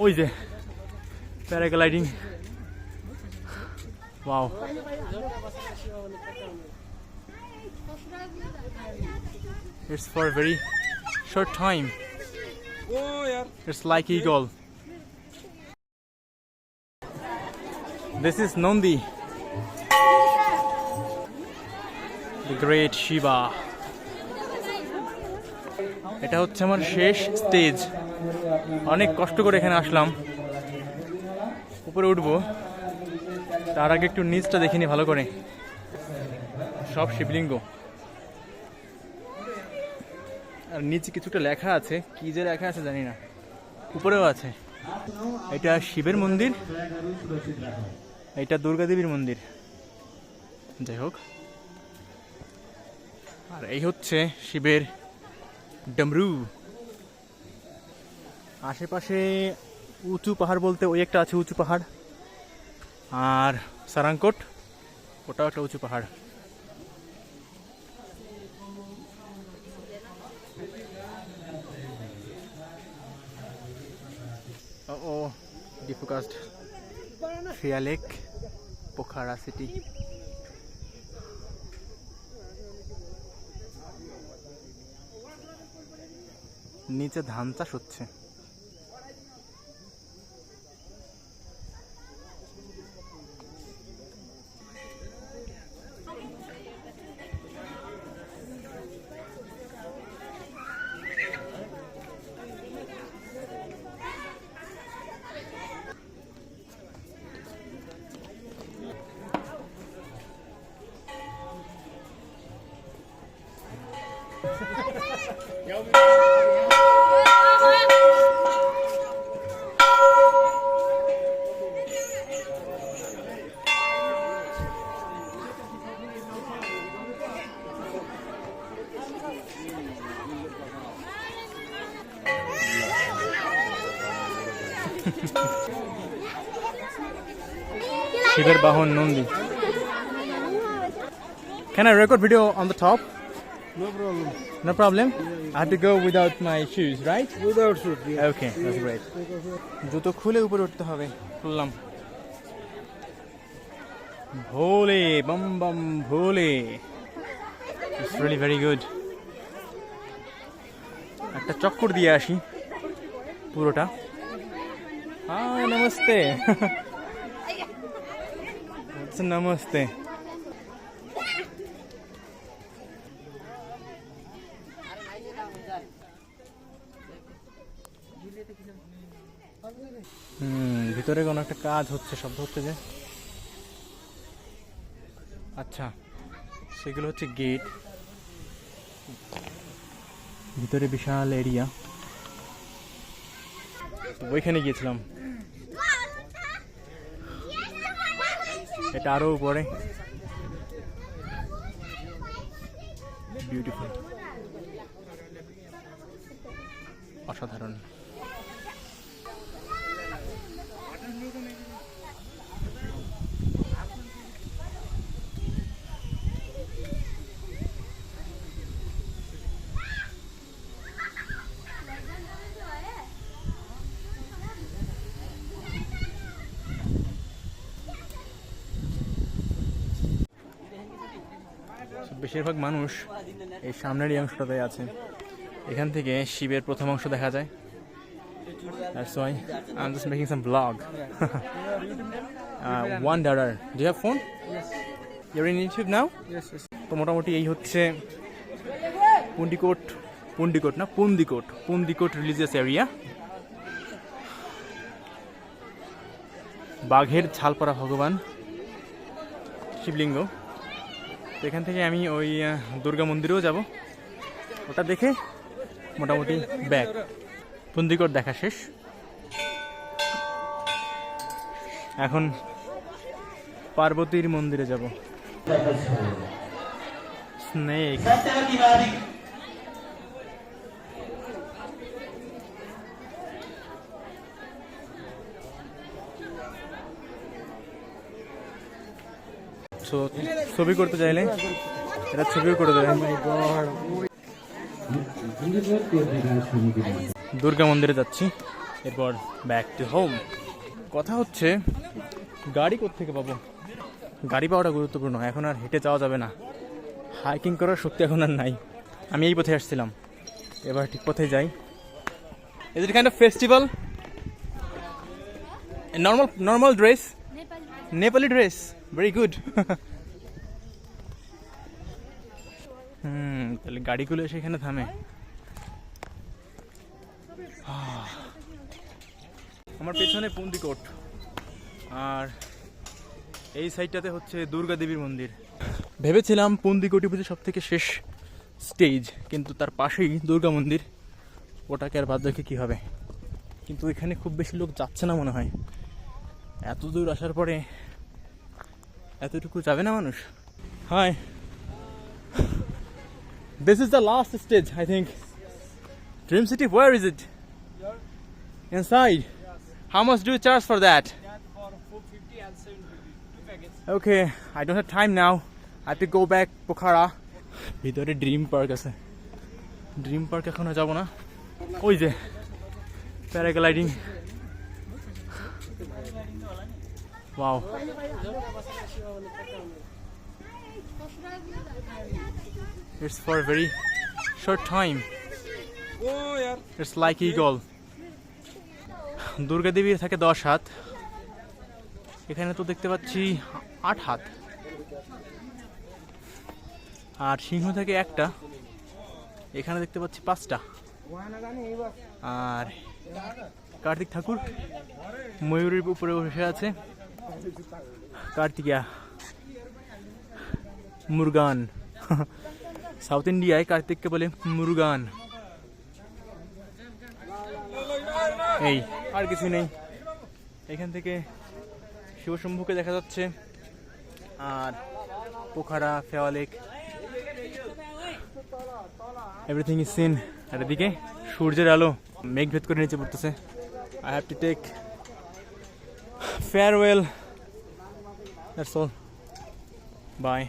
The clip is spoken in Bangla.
ওই যে paragliding. Wow, it's for a very short time. It's like eagle. This is Nandi, the great Shiva. এটা হচ্ছে আমার শেষ স্টেজ। অনেক কষ্ট করে এখানে আসলাম, উপরে উঠবো, তার আগে একটু নিচটা দেখিনি ভালো করে। সব শিবলিঙ্গ, আর নিচে কিছুটা লেখা আছে, কি যে লেখা আছে জানি না, উপরেও আছে। এটা শিবের মন্দির, এটা দুর্গা দেবীর মন্দির, যাই হোক। আর এই হচ্ছে শিবের ডমরু। আশেপাশে উঁচু পাহাড় বলতে ওই একটা আছে উঁচু পাহাড়, আর সারাংকোট, ওটাও একটা উঁচু পাহাড়। ও ডিফোকাসড ফিয়া লেক, পোখারা সিটি। নিচে ধান চাষ হচ্ছে। শিবের বাহন Nandi. Can I record video on the top? No problem. No problem? I have to go without my shoes, right? Without shoes, yeah. Okay, that's great. জুতো খুলে উপরে উঠতে হবে। খুললাম। Bhole Bam Bam Bhole. It's really very good. একটা চক্কর দিয়ে আসি পুরোটা। হাই নমস্তে। নমস্তে। ভিতরে কোনো একটা কাজ হচ্ছে, শব্দ হচ্ছে যে। আচ্ছা, সেগুলো হচ্ছে গেট। ভিতরে বিশাল এরিয়া, ওইখানে গিয়েছিলাম। এটা আরো উপরে, বিউটিফুল, অসাধারণ। বেশিরভাগ মানুষ এই সামনের এই অংশটাতে আছে। এখান থেকে শিবের প্রথম অংশ দেখা যায়। That's why I'm just making some vlog. Wanderer. Do you have phone? Yes. You're in YouTube now? Yes, yes. তো মোটামুটি এই হচ্ছে পুন্দিকোট রিলিজিয়াস এরিয়া। বাঘের ছাল পরা ভগবান শিবলিঙ্গ। তো এখান থেকে আমি ওই দুর্গা মন্দিরেও যাব, ওটা দেখে মোটামুটি ব্যাক। পুন্দিকোট দেখা শেষ, এখন পার্বতীর মন্দিরে যাব। স্নেক, ছবি করতে চাইলে এটা ছবিও করে দেবে। দুর্গা মন্দিরে যাচ্ছি, এরপর ব্যাক টু হোম। কথা হচ্ছে গাড়ি কোত্থেকে পাবো? গাড়ি পাওয়াটা গুরুত্বপূর্ণ। এখন আর হেঁটে যাওয়া যাবে না, হাইকিং করার শক্তি এখন আর নাই। আমি এই পথে আসছিলাম, এবার ঠিক পথে যাই। Is it kind of festival? Normal dress, Nepali dress, very good. তাহলে গাড়িগুলো সেখানে থামে। আমার পেছনে পুন্দিকোট, আর এই সাইডটাতে হচ্ছে দুর্গা দেবীর মন্দির। ভেবেছিলাম পুন্দিকোটি পুজো সব থেকে শেষ স্টেজ, কিন্তু তার পাশেই দুর্গা মন্দির, ওটাকে আর বাদ রেখে কী হবে। কিন্তু এখানে খুব বেশি লোক যাচ্ছে না মনে হয়। এত দূর আসার পরে এতটুকু যাবে না মানুষ। Hi, this is the last stage, I think. Dream City, where is it? Inside. How much do you charge for that? For 450 and 750. Okay, I don't have time now. I have to go back Pokhara. ভিতরে ড্রিম পার্ক আছে। ড্রিম পার্ক এখনো যাব না। ওই যে paragliding, wow. It's for a very short time. Oh यार, It's like eagle. দুর্গা দেবীর থাকে 10 হাত, এখানে তো দেখতে পাচ্ছি 8 হাত। আর সিংহ থাকে একটা, এখানে দেখতে পাচ্ছি 5টা। আর কার্তিক ঠাকুর ময়ূরের উপরে বসে আছে। কার্তিকা মুরগান। সাউথ ইন্ডিয়ায় কার্তিককে বলে মুরগান। এই আর কিছু নেই। এখান থেকে শিবশম্ভুকে দেখা যাচ্ছে, আর Pokhara, Phewa lake, everything is seen. আর এদিকে সূর্যের আলো মেঘ ভেদ করে নিচে পড়তেছে। I have to take farewell. That's all. Bye.